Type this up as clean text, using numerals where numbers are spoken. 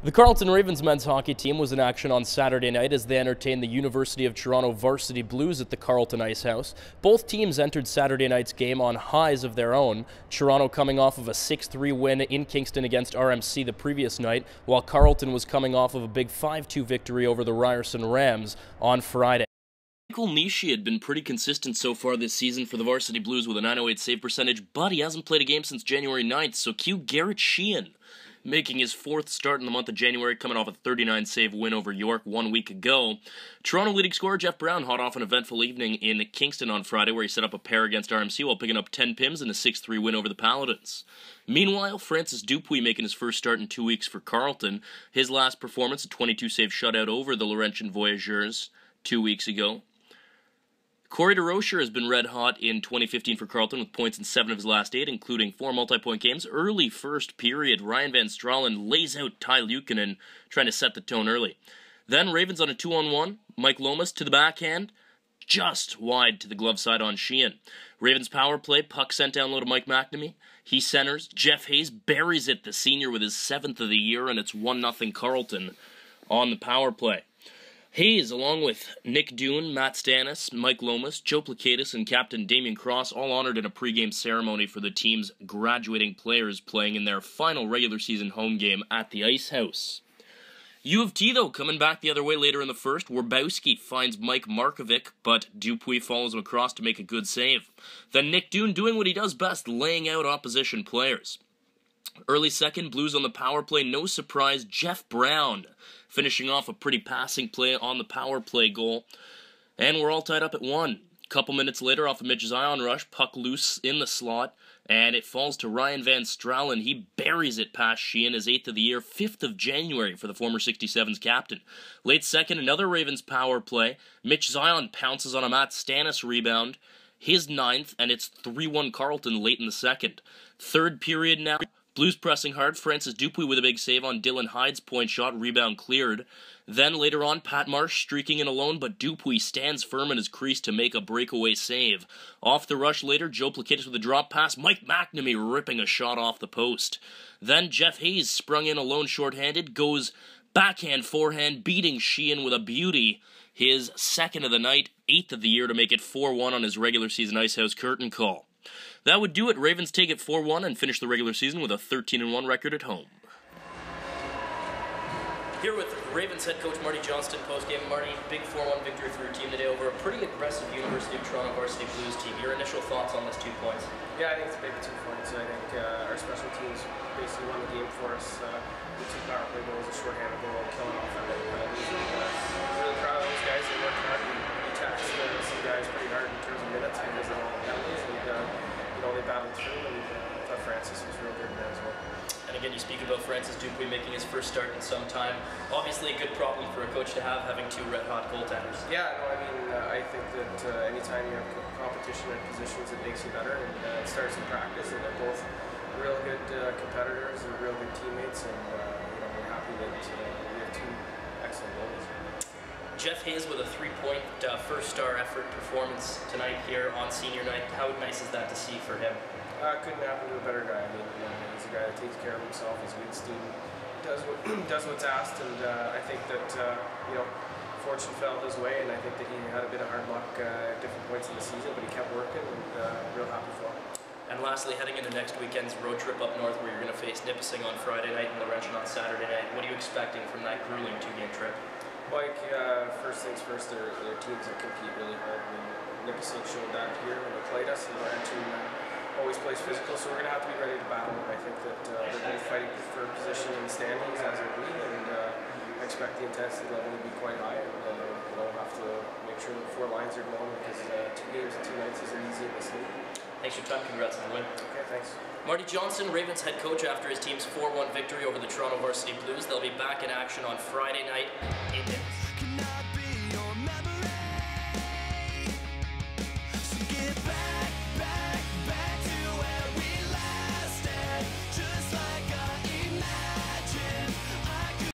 The Carleton Ravens men's hockey team was in action on Saturday night as they entertained the University of Toronto Varsity Blues at the Carleton Ice House. Both teams entered Saturday night's game on highs of their own, Toronto coming off of a 6-3 win in Kingston against RMC the previous night, while Carleton was coming off of a big 5-2 victory over the Ryerson Rams on Friday. Michael Nishi had been pretty consistent so far this season for the Varsity Blues with a .908 save percentage, but he hasn't played a game since January 9th, so cue Garrett Sheehan making his fourth start in the month of January, coming off a 39-save win over York 1 week ago. Toronto leading scorer Jeff Brown hot off an eventful evening in Kingston on Friday, where he set up a pair against RMC while picking up 10 PIMs in a 6-3 win over the Paladins. Meanwhile, Francis Dupuis making his first start in 2 weeks for Carleton. His last performance, a 22-save shutout over the Laurentian Voyageurs 2 weeks ago. Corey DeRocher has been red hot in 2015 for Carleton with points in 7 of his last 8, including 4 multi-point games. Early first period, Ryan Van Stralen lays out Ty Luukkonen, trying to set the tone early. Then Ravens on a 2-on-1, Mike Lomas to the backhand, just wide to the glove side on Sheehan. Ravens power play, puck sent down low to Mike McNamee. He centers, Jeff Hayes buries it, the senior, with his 7th of the year, and it's 1-0 Carleton on the power play. Hayes, along with Nick Doon, Matt Stannis, Mike Lomas, Joe Placatus, and Captain Damian Cross, all honored in a pregame ceremony for the team's graduating players playing in their final regular season home game at the Ice House. U of T, though, coming back the other way later in the first. Warbowski finds Mike Markovic, but Dupuis follows him across to make a good save. Then Nick Doon doing what he does best, laying out opposition players. Early second, Blues on the power play, no surprise, Jeff Brown finishing off a pretty passing play on the power play goal. And we're all tied up at 1. Couple minutes later, off a Mitch Zion rush, puck loose in the slot, and it falls to Ryan Van Stralen. He buries it past Sheehan, his 8th of the year, 5th of January for the former 67's captain. Late second, another Ravens power play. Mitch Zion pounces on a Matt Stannis rebound, his 9th, and it's 3-1 Carleton late in the second. Third period now. Blues pressing hard, Francis Dupuis with a big save on Dylan Hyde's point shot, rebound cleared. Then later on, Pat Marsh streaking in alone, but Dupuis stands firm in his crease to make a breakaway save. Off the rush later, Joe Placatus with a drop pass, Mike McNamee ripping a shot off the post. Then Jeff Hayes sprung in alone shorthanded, goes backhand, forehand, beating Sheehan with a beauty. His 2nd of the night, 8th of the year to make it 4-1 on his regular season Ice House curtain call. That would do it. Ravens take it 4-1 and finish the regular season with a 13-1 record at home. Here with Ravens head coach Marty Johnston post-game. Marty, big 4-1 victory for your team today over a pretty aggressive University of Toronto Varsity Blues team. Your initial thoughts on those 2 points? Yeah, I think it's big 2 points. I think our special teams basically won the game for us. The 2 power play goals, a shorthanded goal, killing off our penalties. Really proud of those guys. They worked hard. We taxed some guys pretty hard in terms of minutes because of all the penalties. And they battled through, and Francis was real good there as well. And again, you speak about Francis Dupuis making his first start in some time. Obviously a good problem for a coach to have, having 2 red-hot goaltenders. Yeah, no, I mean, I think that anytime you have competition in positions, it makes you better, and it starts in practice, and they're both real good competitors and real good teammates, and we're happy that we have 2 excellent goalies. Jeff Hayes with a 3-point first-star effort performance tonight here on senior night. How nice is that to see for him? Couldn't happen to a better guy. I mean, he's a guy that takes care of himself. He's a good student. Does what's asked, and I think that fortune fell his way, and I think that he had a bit of hard luck at different points in the season, but he kept working, and real happy for him. And lastly, heading into next weekend's road trip up north, where you're going to face Nipissing on Friday night and Laurentian on Saturday night. What are you expecting from that grueling 2-game trip? Like, first things first, they're teams that compete really hard. I mean, Nipissing showed that here when they played us, and Laurentian always plays physical, so we're going to have to be ready to battle. I think that they're both fighting for position in the standings, as are we, and I expect the intensity level to be quite high, and we'll have to make sure the 4 lines are going, because 2 games in 2 nights isn't easy in this league. Thanks for your time. Congrats on the win. Okay, thanks. Marty Johnston, Ravens head coach, after his team's 4-1 victory over the Toronto Varsity Blues. They'll be back in action on Friday night in Nipissing.